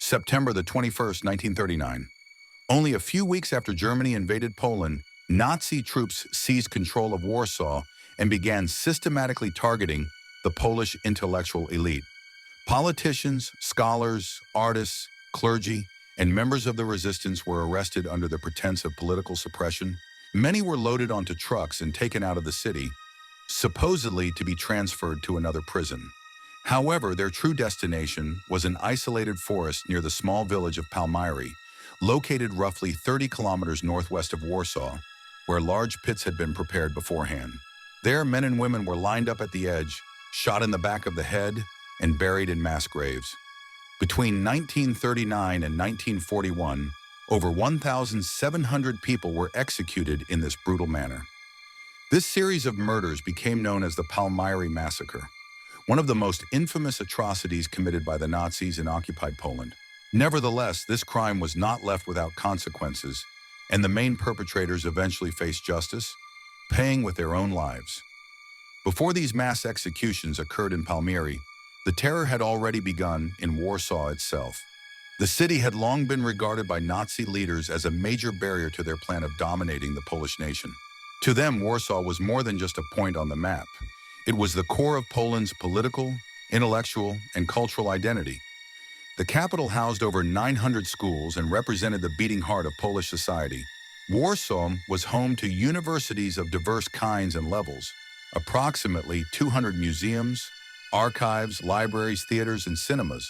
September the 21st, 1939. Only a few weeks after Germany invaded Poland, Nazi troops seized control of Warsaw and began systematically targeting the Polish intellectual elite. Politicians, scholars, artists, clergy, and members of the resistance were arrested under the pretense of political suppression. Many were loaded onto trucks and taken out of the city, supposedly to be transferred to another prison. However, their true destination was an isolated forest near the small village of Palmyra, located roughly 30 kilometers northwest of Warsaw, where large pits had been prepared beforehand. There, men and women were lined up at the edge, shot in the back of the head, and buried in mass graves. Between 1939 and 1941, over 1,700 people were executed in this brutal manner. This series of murders became known as the Palmyra Massacre, one of the most infamous atrocities committed by the Nazis in occupied Poland. Nevertheless, this crime was not left without consequences, and the main perpetrators eventually faced justice, paying with their own lives. Before these mass executions occurred in Palmyra, the terror had already begun in Warsaw itself. The city had long been regarded by Nazi leaders as a major barrier to their plan of dominating the Polish nation. To them, Warsaw was more than just a point on the map. It was the core of Poland's political, intellectual, and cultural identity. The capital housed over 900 schools and represented the beating heart of Polish society. Warsaw was home to universities of diverse kinds and levels, approximately 200 museums, archives, libraries, theaters, and cinemas,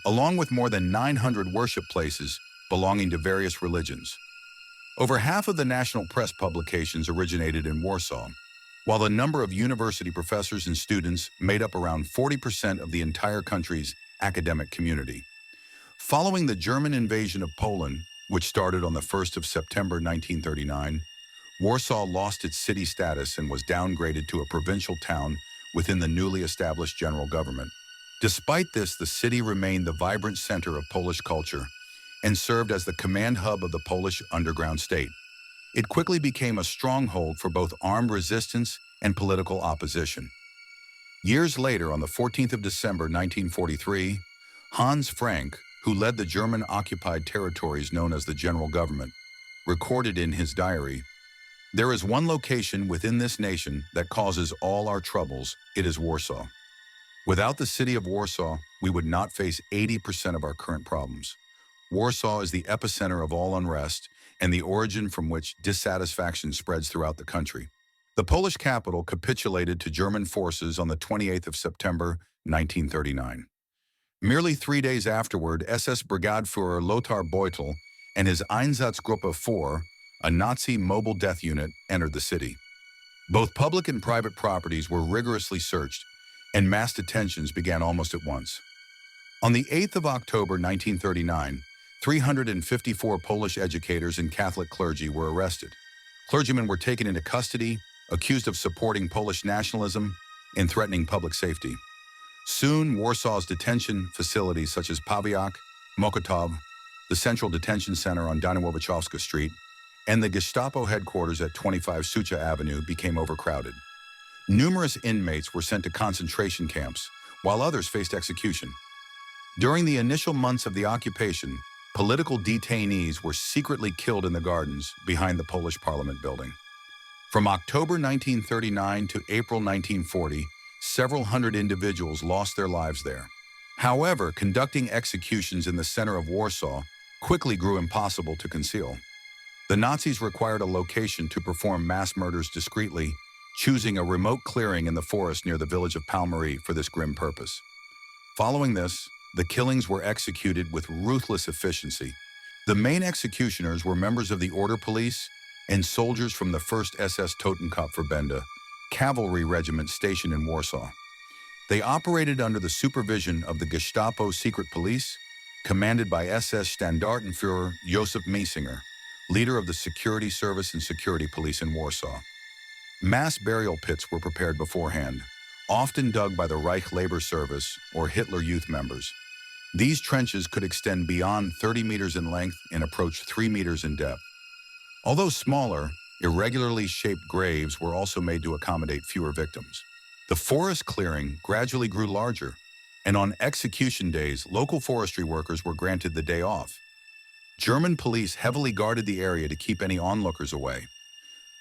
along with more than 900 worship places belonging to various religions. Over half of the national press publications originated in Warsaw, while the number of university professors and students made up around 40% of the entire country's academic community. Following the German invasion of Poland, which started on the 1st of September 1939, Warsaw lost its city status and was downgraded to a provincial town within the newly established general government. Despite this, the city remained the vibrant center of Polish culture and served as the command hub of the Polish underground state. It quickly became a stronghold for both armed resistance and political opposition. Years later, on the 14th of December 1943, Hans Frank, who led the German-occupied territories known as the General Government, recorded in his diary, "There is one location within this nation that causes all our troubles. It is Warsaw. Without the city of Warsaw, we would not face 80% of our current problems. Warsaw is the epicenter of all unrest and the origin from which dissatisfaction spreads throughout the country." The Polish capital capitulated to German forces on the 28th of September 1939. Merely 3 days afterward, SS Brigadeführer Lothar Beutel and his Einsatzgruppe 4, a Nazi mobile death unit, entered the city. Both public and private properties were rigorously searched, and mass detentions began almost at once. On the 8th of October 1939, 354 Polish educators and Catholic clergy were arrested. Clergymen were taken into custody, accused of supporting Polish nationalism and threatening public safety. Soon, Warsaw's detention facilities such as Pawiak, Mokotów, the Central Detention Center on Daniłowicza Street, and the Gestapo headquarters at 25 Sucha Avenue became overcrowded. Numerous inmates were sent to concentration camps, while others faced execution. During the initial months of the occupation, political detainees were secretly killed in the gardens behind the Polish Parliament building. From October 1939 to April 1940, several hundred individuals lost their lives there. However, conducting executions in the center of Warsaw quickly grew impossible to conceal. The Nazis required a location to perform mass murders discreetly, choosing a remote clearing in the forest near the village of Palmyra for this grim purpose. Following this, the killings were executed with ruthless efficiency. The main executioners were members of the Order Police and soldiers from the 1st SS Totenkopfverbände, cavalry regiment stationed in Warsaw. They operated under the supervision of the Gestapo secret police, commanded by SS Standartenführer Josef Miesinger, leader of the security service and security police in Warsaw. Mass burial pits were prepared beforehand, often dug by the Reich Labor Service or Hitler Youth members. These trenches could extend beyond 30 meters in length and approach 3 meters in depth. Although smaller, irregularly shaped graves were also made to accommodate fewer victims. The forest clearing gradually grew larger, and on execution days, local forestry workers were granted the day off. German police heavily guarded the area to keep any onlookers away.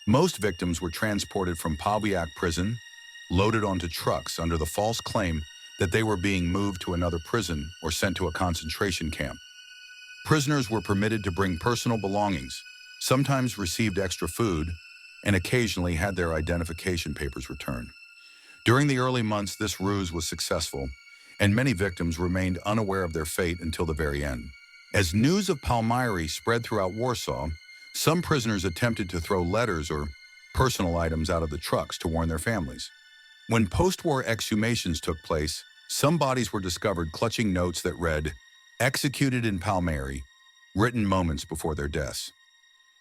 Most victims were transported from Pawiak prison, loaded onto trucks under the false claim that they were being moved to another prison or sent to a concentration camp. Prisoners were permitted to bring personal belongings, sometimes received extra food, and occasionally had their identification papers returned. During the early months, this ruse was successful, and many victims remained unaware of their fate until the very end. As news of Palmyra spread throughout Warsaw, some prisoners attempted to throw letters or personal items out of the trucks to warn their families. When post-war exhumations took place, some bodies were discovered clutching notes that read, "Executed in Palmyra," written moments before their deaths.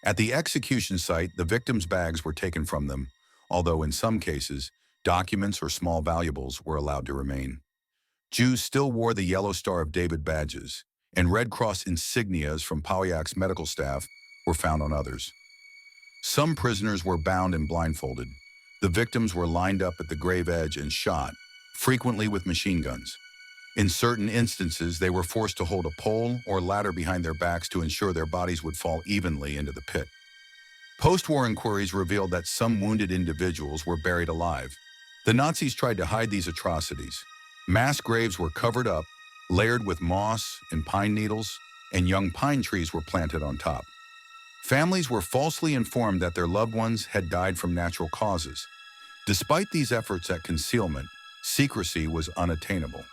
At the execution site, the victims' bags were taken from them, although in some cases, documents or small valuables were allowed to remain. Jews still wore the Yellow Star of David badges, and Red Cross insignias from Pawiak's medical staff were found on others. Some prisoners were bound and blindfolded. The victims were lined up at the grave edge and shot, frequently with machine guns. In certain instances, they were forced to hold a pole or ladder behind their backs to ensure their bodies would fall evenly into the pit. Post-war inquiries revealed that some wounded individuals were buried alive. The Nazis tried to hide these atrocities. Mass graves were covered up, layered with moss and pine needles, and young pine trees were planted on top. Families were falsely informed that their loved ones had died from natural causes. Despite these efforts at concealment, secrecy was unattainable.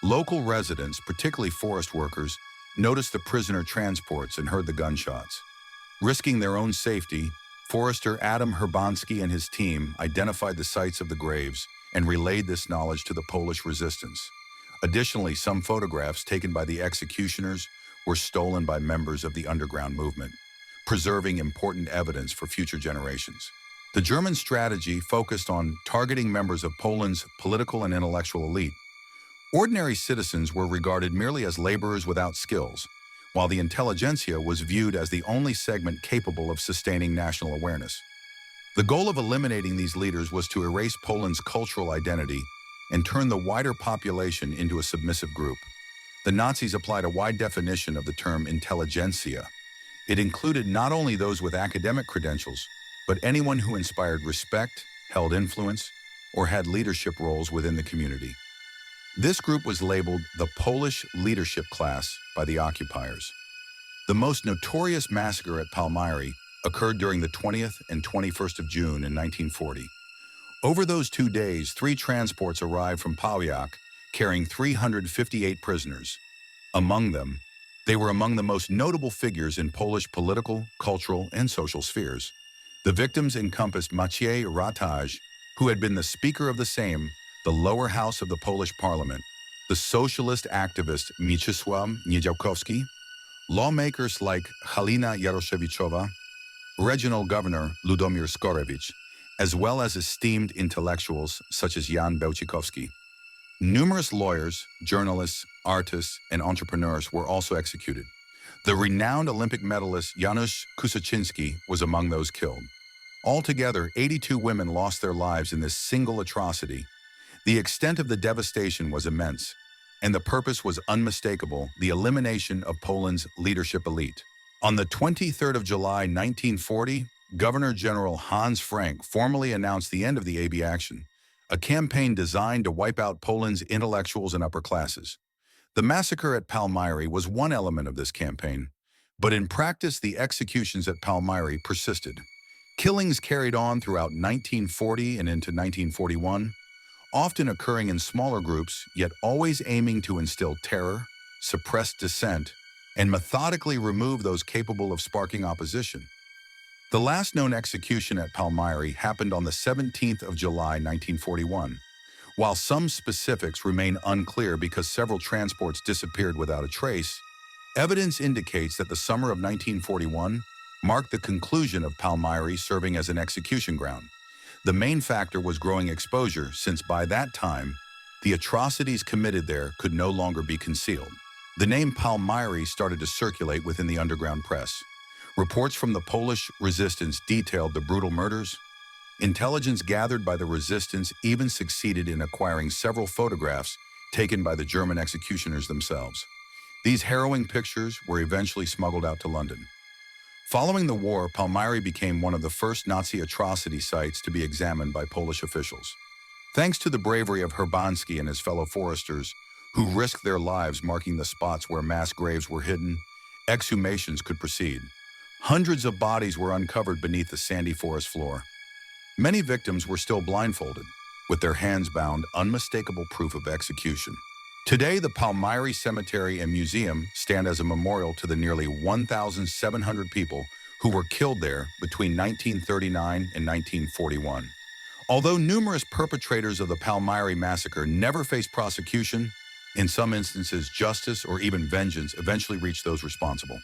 Local residents, particularly forest workers, noticed the prisoner transports and heard the gunshots. Risking their own safety, forester Adam Herbansky and his team identified the sites of the graves and relayed this knowledge to the Polish resistance. Additionally, some photographs taken by the executioners were stolen by members of the underground movement, preserving important evidence for future generations. The German strategy focused on targeting members of Poland's political and intellectual elite. Ordinary citizens were regarded merely as laborers without skills, while the intelligentsia was viewed as the only segment capable of sustaining national awareness. The goal of eliminating these leaders was to erase Poland's cultural identity and turn the wider population into a submissive group. The Nazis applied a wide definition of the term intelligentsia. It included not only those with academic credentials, but anyone who inspired respect, held influence, or had leadership roles within the community. This group was labeled the Polish leadership class by the occupiers. The most notorious massacre at Palmyra occurred during the 20th and 21st of June in 1940. Over those 2 days, 3 transports arrived from Pawiak carrying 358 prisoners. Among them, they were among the most notable figures in Polish political, cultural, and social spheres. The victims encompassed Maciej Rataj, who had been the Speaker of the Sejm, the lower house of the Polish parliament, the socialist activist Mieczysław Niedziałkowski, lawmakers like Halina Jaroszewiczowa, regional governor Ludomir Skorewicz, as well as esteemed intellectuals such as Jan Bełcikowski. Numerous lawyers, journalists, artists, and entrepreneurs were also executed. The renowned Olympic medalist Janusz Kusaczynski was among those killed. Altogether, 82 women lost their lives in this single atrocity. The extent of the devastation was immense, and the purpose was unmistakable: the elimination of Poland's leadership elite. On the 23rd of July, 1940, Governor General Hans Frank formally announced the end of the AB action, a campaign designed to wipe out Poland's intellectuals and upper classes. The massacre at Palmyra was one element of this campaign, but in practice, the executions at Palmyra persisted. Killings carried on throughout 1940 and into 1941, often occurring in smaller groups, yet always aiming to instill terror, suppress dissent, and methodically remove those capable of sparking opposition. The last known execution at Palmyra happened on the 17th of July, 1941. While some specifics remain unclear because several transports disappeared without a trace, evidence indicates that the summer of 1941 marked the conclusion of Palmyra serving as an execution ground. The main factor was growing exposure, since by that time, the atrocities committed there could no longer be concealed. The name Palmyra started to circulate within the underground press. Reports from the Polish resistance detailed the brutal murders. Intelligence gathered by the resistance even succeeded in acquiring several photographs taken by the German executioners themselves. These harrowing pictures were eventually smuggled out to London. Following the war, Palmyra became one of the first Nazi atrocity sites to be examined by Polish officials. Thanks to the bravery of Herbansky and his fellow foresters, who risked their lives marking the spots where mass graves were hidden, exhumations could proceed. Hundreds of bodies were uncovered beneath the sandy forest floor. Many victims were still blindfolded, with their hands bound, unmistakable proof of execution. Today, the Palmyra Cemetery and Museum stand as a memorial to the nearly 1,700 people who were killed there between 1939 and 1941. Although numerous perpetrators of the Palmyra massacre never faced prosecution, in some instances justice or even vengeance eventually reached those responsible.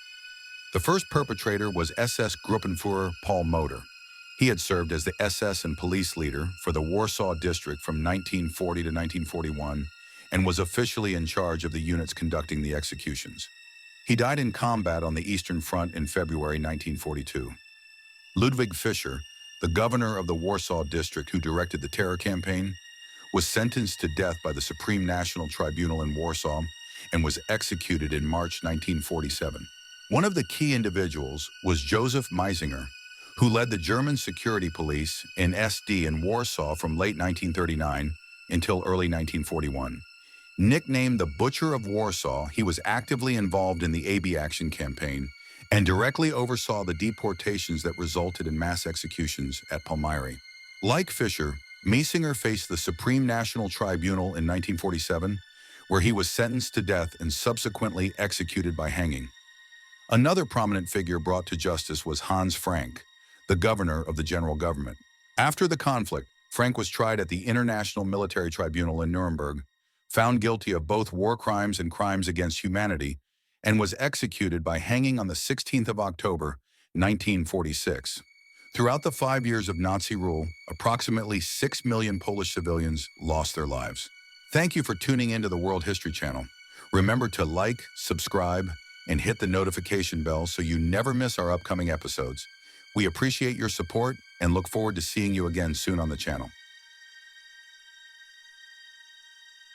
The first perpetrator was SS Gruppenführer Paul Motor. He had served as the SS and police leader for the Warsaw District from 1940 to 1941 and was officially in charge of the units conducting the executions. He died in combat on the Eastern Front in February 1942. Ludwig Fischer, the governor of the Warsaw District who directed the terror campaign, was sentenced to death by the Supreme National Tribunal in Warsaw and was executed in March 1947. One of the key individuals was Joseph Meisinger, who led the German security police in SD in Warsaw from late 1939 until early 1941. Nicknamed the Butcher of Warsaw, he was actively involved in the AB Action campaign and directly oversaw the deportations that resulted in mass executions at Palmyra. Like Fischer, Meisinger faced the Supreme National Tribunal in 1947, where he was sentenced to death and subsequently executed by hanging. Another prominent figure brought to justice was Hans Frank, the governor of the general government. After the conflict, Frank was tried at the International Military Tribunal in Nuremberg, found guilty of both war crimes and crimes against humanity, and was executed by hanging on the 16th of October, 1946. Throughout the 5 years of Nazi rule, approximately 6 million Polish civilians lost their lives. Thank you for tuning into the World History Channel. Remember to like, subscribe, and hit the notification bell so you never miss our upcoming episodes. We appreciate your support and look forward to seeing you again soon on the channel.